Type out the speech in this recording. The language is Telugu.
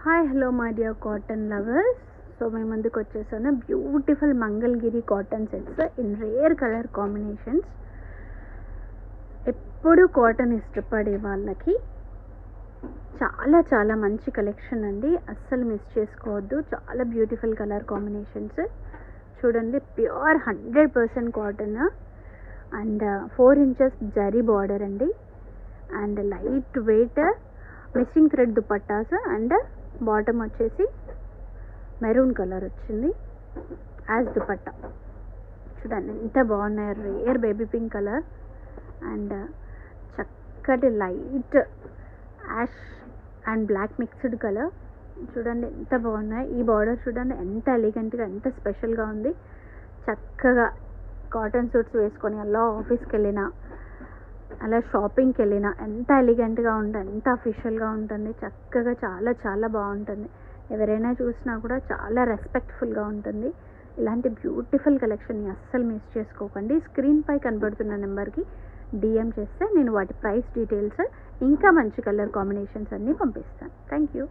Hi hello my dear cotton lovers. So మేము ముందుకు వచ్చేసాను beautiful Mangalagiri cotton sets in rare colour combinations. ఎప్పుడు కాటన్ ఇష్టపడే వాళ్ళకి చాలా చాలా మంచి కలెక్షన్ అండి, అస్సలు మిస్ చేసుకోవద్దు. చాలా బ్యూటిఫుల్ కలర్ కాంబినేషన్స్ చూడండి. Pure 100% cotton and 4 inches zari border అండి, and light weight missing thread dupattas, and bottom వచ్చేసి మెరూన్ కలర్ వచ్చింది యాజ్ దుపట్టా. చూడండి ఎంత బాగున్నాయి, rare baby pink colour and చక్కటి light ash and black mixed colour. చూడండి ఎంత బాగున్నాయి. ఈ బార్డర్ చూడండి ఎంత ఎలిగెంట్గా, ఎంత స్పెషల్గా ఉంది. చక్కగా కాటన్ సూట్స్ వేసుకొని అలా ఆఫీస్కి వెళ్ళినా, అలా షాపింగ్కి వెళ్ళినా ఎంత ఎలిగెంట్గా ఉంటుంది, ఎంత అఫీషియల్గా ఉంటుంది. చక్కగా చాలా చాలా బాగుంటుంది. ఎవరైనా చూసినా కూడా చాలా రెస్పెక్ట్ఫుల్గా ఉంటుంది. ఇలాంటి బ్యూటిఫుల్ కలెక్షన్ని అస్సలు మిస్ చేసుకోకండి. స్క్రీన్పై కనబడుతున్న నెంబర్కి డిఎం చేస్తే నేను వాటి ప్రైస్ డీటెయిల్స్ ఇంకా మంచి కలర్ కాంబినేషన్స్ అన్నీ పంపిస్తాను. Thank you.